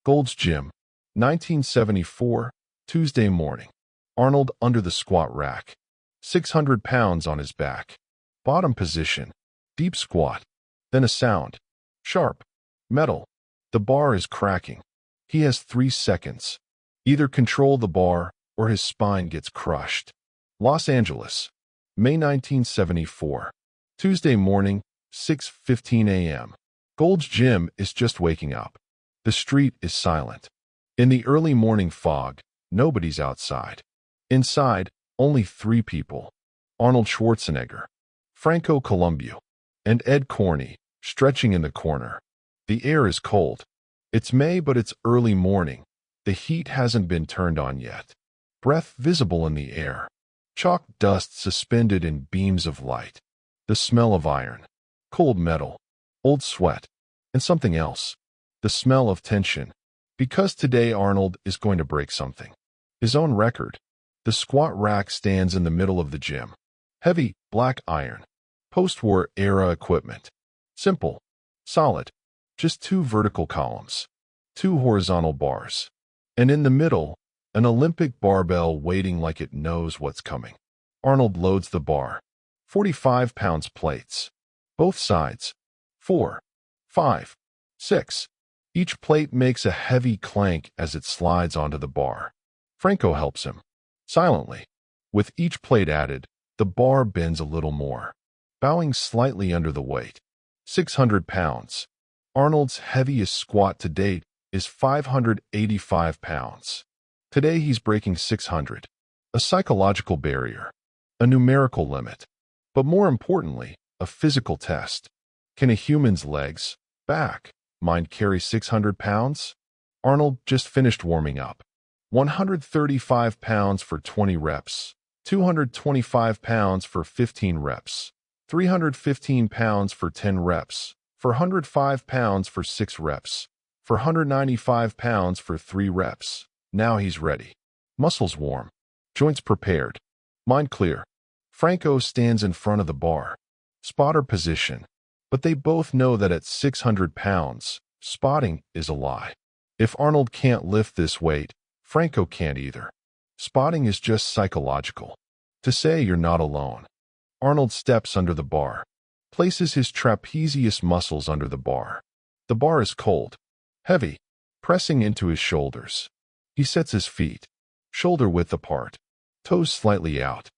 Gold's Gym, 1974, Tuesday morning. Arnold under the squat rack. 600 pounds on his back. Bottom position. Deep squat. Then a sound. Sharp. Metal. The bar is cracking. He has 3 seconds. Either control the bar or his spine gets crushed. Los Angeles, May 1974. Tuesday morning, 6:15 a.m. Gold's Gym is just waking up. The street is silent. In the early morning fog, nobody's outside. Inside, only 3 people. Arnold Schwarzenegger, Franco Columbu, and Ed Corney, stretching in the corner. The air is cold. It's May, but it's early morning. The heat hasn't been turned on yet. Breath visible in the air. Chalk dust suspended in beams of light. The smell of iron, cold metal, old sweat, and something else. The smell of tension. Because today Arnold is going to break something. His own record. The squat rack stands in the middle of the gym. Heavy, black iron. Post-war era equipment. Simple. Solid. Just 2 vertical columns. 2 horizontal bars. And in the middle, an Olympic barbell waiting like it knows what's coming. Arnold loads the bar. 45 pounds plates. Both sides. 4, 5, 6. Each plate makes a heavy clank as it slides onto the bar. Franco helps him. Silently. With each plate added, the bar bends a little more, bowing slightly under the weight. 600 pounds. Arnold's heaviest squat to date is 585 pounds. Today he's breaking 600. A psychological barrier. A numerical limit. But more importantly, a physical test. Can a human's legs, back, mind carry 600 pounds? Arnold just finished warming up. 135 pounds for 20 reps. 225 pounds for 15 reps. 315 pounds for 10 reps. 405 pounds for 6 reps. 495 pounds for 3 reps. Now he's ready. Muscles warm. Joints prepared. Mind clear. Franco stands in front of the bar. Spotter position. But they both know that at 600 pounds, spotting is a lie. If Arnold can't lift this weight, Franco can't either. Spotting is just psychological. To say you're not alone. Arnold steps under the bar. Places his trapezius muscles under the bar. The bar is cold. Heavy. Pressing into his shoulders. He sets his feet. Shoulder width apart. Toes slightly out.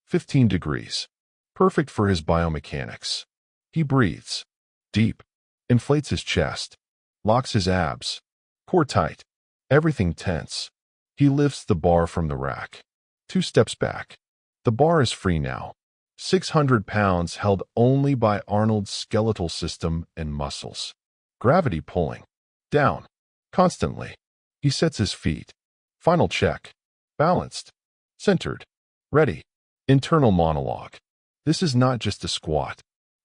15 degrees. Perfect for his biomechanics. He breathes. Deep. Inflates his chest. Locks his abs. Core tight. Everything tense. He lifts the bar from the rack. 2 steps back. The bar is free now. 600 pounds held only by Arnold's skeletal system and muscles. Gravity pulling. Down. Constantly. He sets his feet. Final check. Balanced. Centered. Ready. Internal monologue. This is not just a squat.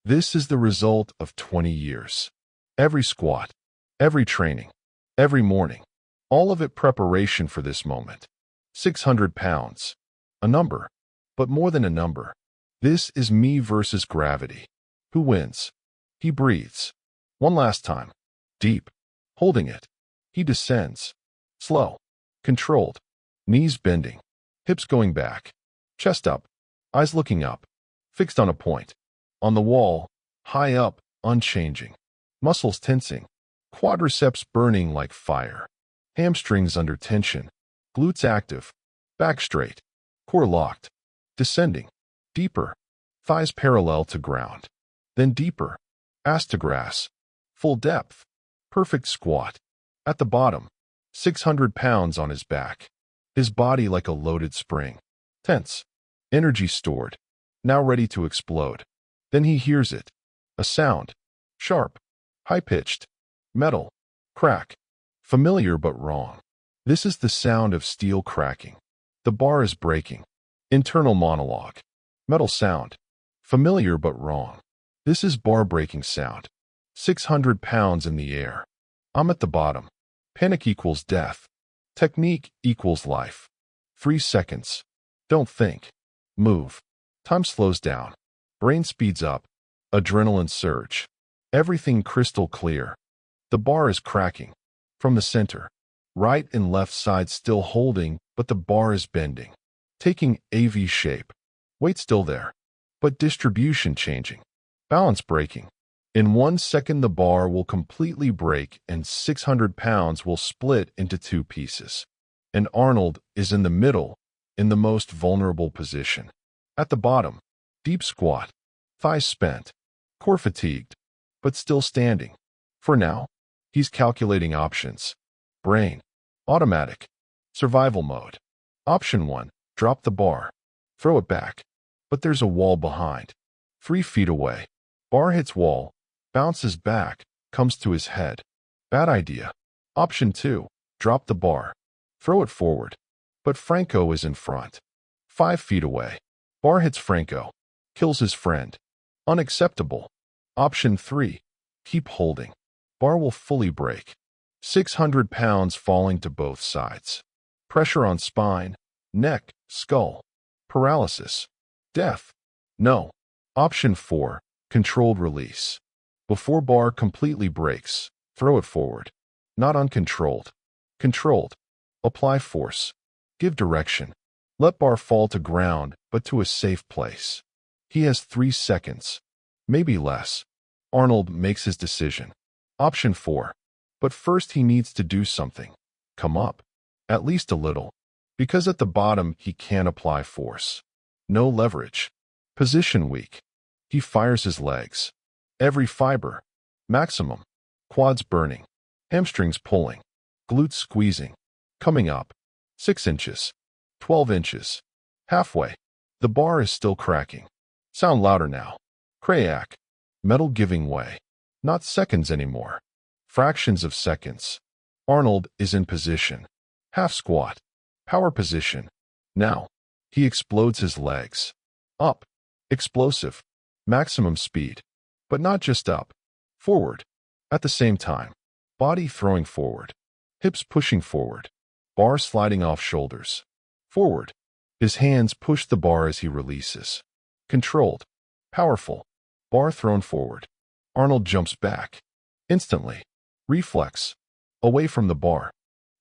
This is the result of 20 years. Every squat. Every training. Every morning. All of it preparation for this moment. 600 pounds. A number. But more than a number. This is me versus gravity. Who wins? He breathes. One last time. Deep. Holding it. He descends. Slow. Controlled. Knees bending. Hips going back. Chest up. Eyes looking up. Fixed on a point. On the wall. High up. Unchanging. Muscles tensing. Quadriceps burning like fire. Hamstrings under tension. Glutes active. Back straight. Core locked. Descending. Deeper. Thighs parallel to ground. Then deeper. Ass to grass. Full depth. Perfect squat. At the bottom. 600 pounds on his back. His body like a loaded spring. Tense. Energy stored. Now ready to explode. Then he hears it. A sound. Sharp. High-pitched. Metal. Crack. Familiar but wrong. This is the sound of steel cracking. The bar is breaking. Internal monologue. Metal sound. Familiar but wrong. This is bar breaking sound. 600 pounds in the air. I'm at the bottom. Panic equals death. Technique equals life. 3 seconds. Don't think. Move. Time slows down. Brain speeds up. Adrenaline surge. Everything crystal clear. The bar is cracking. From the center, right and left side still holding, but the bar is bending, taking a V shape. Weight still there, but distribution changing. Balance breaking. In 1 second, the bar will completely break and 600 pounds will split into 2 pieces. And Arnold is in the middle, in the most vulnerable position. At the bottom, deep squat, thighs spent, core fatigued, but still standing. For now, he's calculating options. Brain, automatic, survival mode. Option 1, drop the bar, throw it back. But there's a wall behind. 3 feet away. Bar hits wall, bounces back, comes to his head. Bad idea. Option 2, drop the bar, throw it forward. But Franco is in front. 5 feet away. Bar hits Franco, kills his friend. Unacceptable. Option 3, keep holding. Bar will fully break. 600 pounds falling to both sides. Pressure on spine, neck, skull. Paralysis. Death. No. Option 4, controlled release. Before bar completely breaks, throw it forward. Not uncontrolled. Controlled. Apply force. Give direction. Let bar fall to ground, but to a safe place. He has 3 seconds. Maybe less. Arnold makes his decision. Option 4. But first he needs to do something. Come up. At least a little. Because at the bottom he can't apply force. No leverage. Position weak. He fires his legs. Every fiber. Maximum. Quads burning. Hamstrings pulling. Glutes squeezing. Coming up. 6 inches. 12 inches. Halfway. The bar is still cracking. Sound louder now. CRACKE. Metal giving way. Not seconds anymore. Fractions of seconds. Arnold is in position. Half squat. Power position. Now. He explodes his legs. Up. Explosive. Maximum speed. But not just up. Forward. At the same time. Body throwing forward. Hips pushing forward. Bar sliding off shoulders. Forward. His hands push the bar as he releases. Controlled. Powerful. Bar thrown forward. Arnold jumps back. Instantly. Reflex. Away from the bar.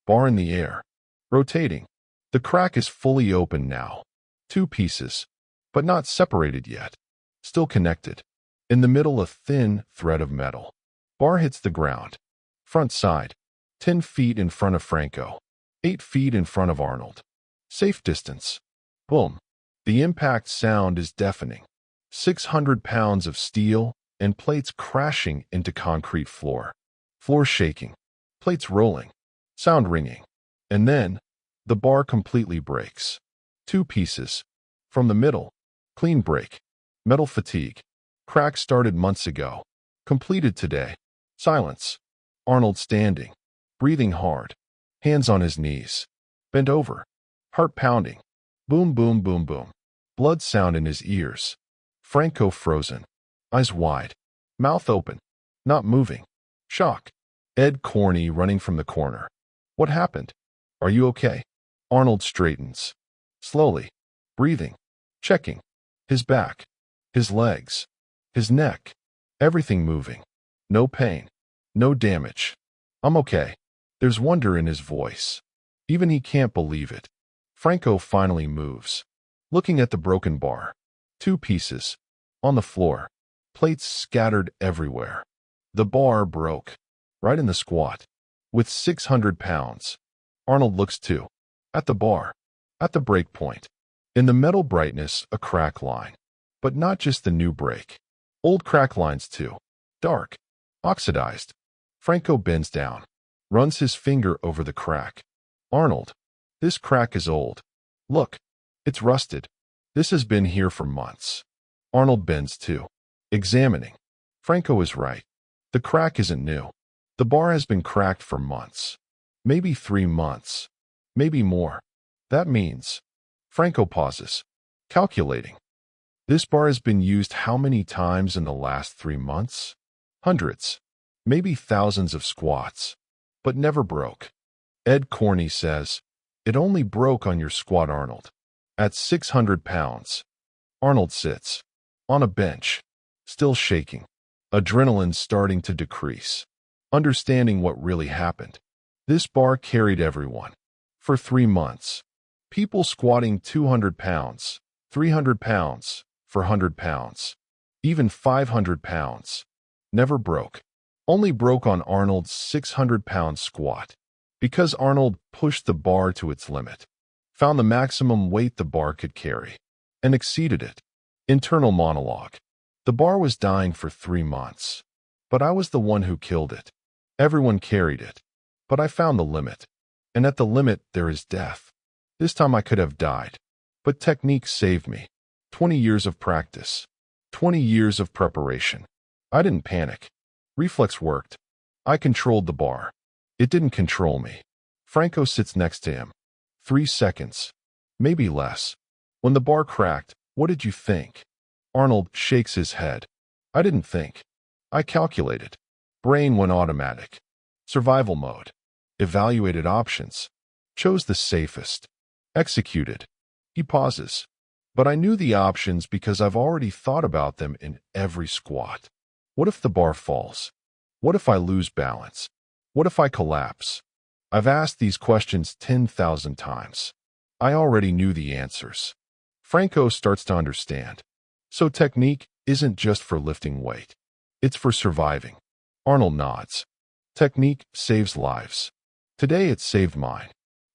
Bar in the air. Rotating. The crack is fully open now. 2 pieces. But not separated yet. Still connected. In the middle, a thin thread of metal. Bar hits the ground. Front side. 10 feet in front of Franco. 8 feet in front of Arnold. Safe distance. Boom. The impact sound is deafening. 600 pounds of steel and plates crashing into concrete floor. Floor shaking. Plates rolling. Sound ringing. And then, the bar completely breaks. 2 pieces. From the middle. Clean break. Metal fatigue. Crack started months ago. Completed today. Silence. Arnold standing. Breathing hard. Hands on his knees. Bent over. Heart pounding. Boom, boom, boom, boom. Blood sound in his ears. Franco frozen. Eyes wide. Mouth open. Not moving. Shock. Ed Corney running from the corner. What happened? Are you okay? Arnold straightens. Slowly. Breathing. Checking. His back. His legs. His neck. Everything moving. No pain. No damage. I'm okay. There's wonder in his voice. Even he can't believe it. Franco finally moves. Looking at the broken bar. 2 pieces. On the floor. Plates scattered everywhere. The bar broke. Right in the squat. With 600 pounds. Arnold looks too. At the bar. At the break point. In the metal brightness, a crack line. But not just the new break. Old crack lines too. Dark. Oxidized. Franco bends down. Runs his finger over the crack. Arnold. This crack is old. Look. It's rusted. This has been here for months. Arnold bends too. Examining. Franco is right. The crack isn't new. The bar has been cracked for months. Maybe 3 months. Maybe more. That means. Franco pauses. Calculating. This bar has been used how many times in the last 3 months? Hundreds. Maybe thousands of squats. But never broke. Ed Corney says, it only broke on your squat, Arnold. At 600 pounds. Arnold sits. On a bench. Still shaking. Adrenaline starting to decrease. Understanding what really happened. This bar carried everyone. For 3 months. People squatting 200 pounds, 300 pounds, 400 pounds, even 500 pounds. Never broke. Only broke on Arnold's 600-pound squat. Because Arnold pushed the bar to its limit. Found the maximum weight the bar could carry. And exceeded it. Internal monologue. The bar was dying for 3 months. But I was the one who killed it. Everyone carried it. But I found the limit. And at the limit there is death. This time I could have died. But technique saved me. 20 years of practice. 20 years of preparation. I didn't panic. Reflex worked. I controlled the bar. It didn't control me. Franco sits next to him. 3 seconds. Maybe less. When the bar cracked, what did you think? Arnold shakes his head. I didn't think. I calculated. Brain went automatic. Survival mode. Evaluated options. Chose the safest. Executed. He pauses. But I knew the options because I've already thought about them in every squat. What if the bar falls? What if I lose balance? What if I collapse? I've asked these questions 10,000 times. I already knew the answers. Franco starts to understand. So technique isn't just for lifting weight. It's for surviving. Arnold nods. Technique saves lives. Today it saved mine.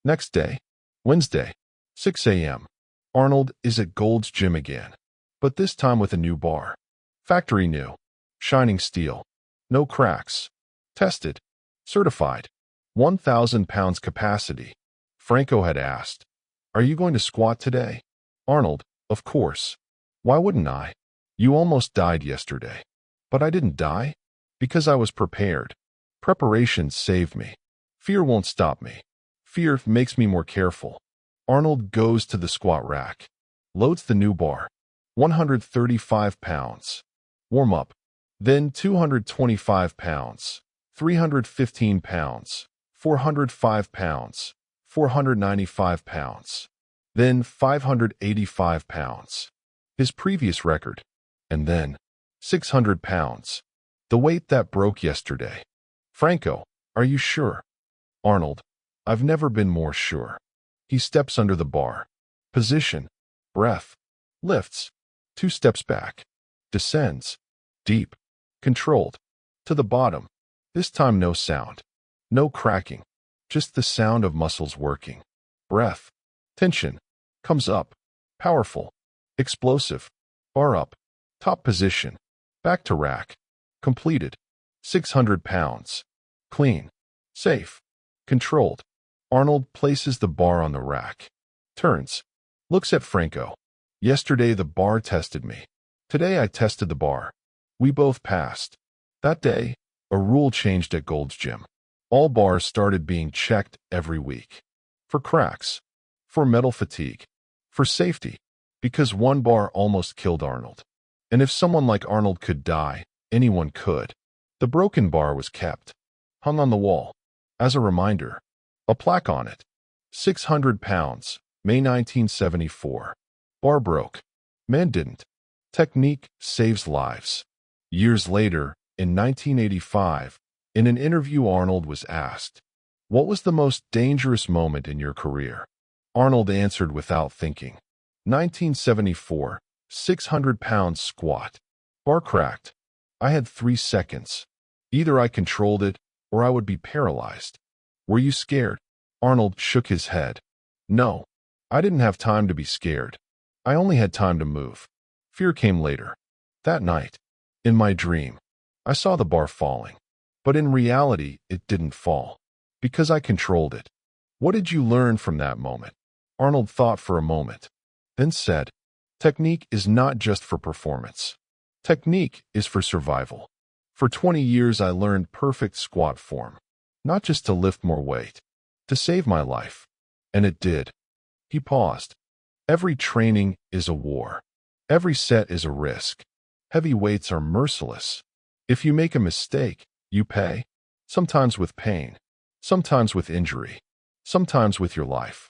Next day, Wednesday, 6 a.m. Arnold is at Gold's Gym again. But this time with a new bar. Factory new. Shining steel. No cracks. Tested. Certified. 1,000 pounds capacity. Franco had asked, "Are you going to squat today?" Arnold, "Of course. Why wouldn't I? You almost died yesterday." But I didn't die. Because I was prepared. Preparation saved me. Fear won't stop me. Fear makes me more careful. Arnold goes to the squat rack. Loads the new bar. 135 pounds. Warm up. Then 225 pounds. 315 pounds. 405 pounds. 495 pounds. Then 585 pounds. His previous record. And then 600 pounds. The weight that broke yesterday. Franco, are you sure? Arnold, I've never been more sure. He steps under the bar. Position. Breath. Lifts. 2 steps back. Descends. Deep. Controlled. To the bottom. This time no sound. No cracking. Just the sound of muscles working. Breath. Tension. Comes up. Powerful. Explosive. Bar up. Top position. Back to rack. Completed. 600 pounds. Clean. Safe. Controlled. Arnold places the bar on the rack. Turns. Looks at Franco. Yesterday the bar tested me. Today I tested the bar. We both passed. That day, a rule changed at Gold's Gym. All bars started being checked every week. For cracks. For metal fatigue. For safety. Because one bar almost killed Arnold. And if someone like Arnold could die, anyone could. The broken bar was kept. Hung on the wall. As a reminder. A plaque on it. 600 pounds, May 1974. Bar broke. Man didn't. Technique saves lives. Years later, in 1985, in an interview Arnold was asked, "What was the most dangerous moment in your career?" Arnold answered without thinking. 1974, 600 pounds squat. Bar cracked. I had 3 seconds. Either I controlled it, or I would be paralyzed. Were you scared? Arnold shook his head. No. I didn't have time to be scared. I only had time to move. Fear came later. That night. In my dream. I saw the bar falling. But in reality, it didn't fall. Because I controlled it. What did you learn from that moment? Arnold thought for a moment. Then said, technique is not just for performance. Technique is for survival. For 20 years I learned perfect squat form. Not just to lift more weight. To save my life. And it did. He paused. Every training is a war. Every set is a risk. Heavy weights are merciless. If you make a mistake, you pay. Sometimes with pain. Sometimes with injury. Sometimes with your life.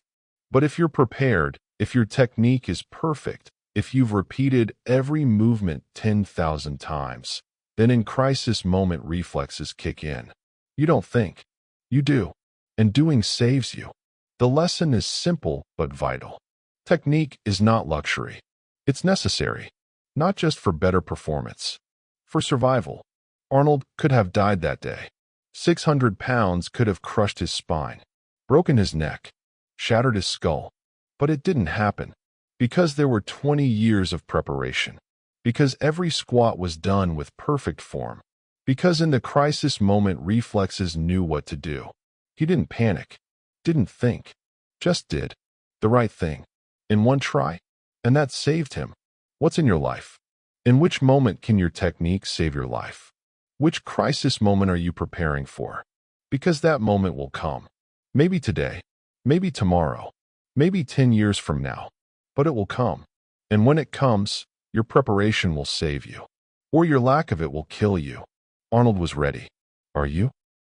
But if you're prepared, if your technique is perfect, if you've repeated every movement 10,000 times, then in crisis moment reflexes kick in. You don't think. You do. and doing saves you. The lesson is simple but vital. Technique is not luxury. It's necessary, not just for better performance, for survival. Arnold could have died that day. 600 pounds could have crushed his spine, broken his neck, shattered his skull. But it didn't happen, because there were 20 years of preparation, because every squat was done with perfect form, because in the crisis moment reflexes knew what to do. He didn't panic, didn't think, just did the right thing in one try, and that saved him. What's in your life? In which moment can your technique save your life? Which crisis moment are you preparing for? Because that moment will come. Maybe today, maybe tomorrow, maybe 10 years from now, but it will come. And when it comes, your preparation will save you, or your lack of it will kill you. Arnold was ready. Are you?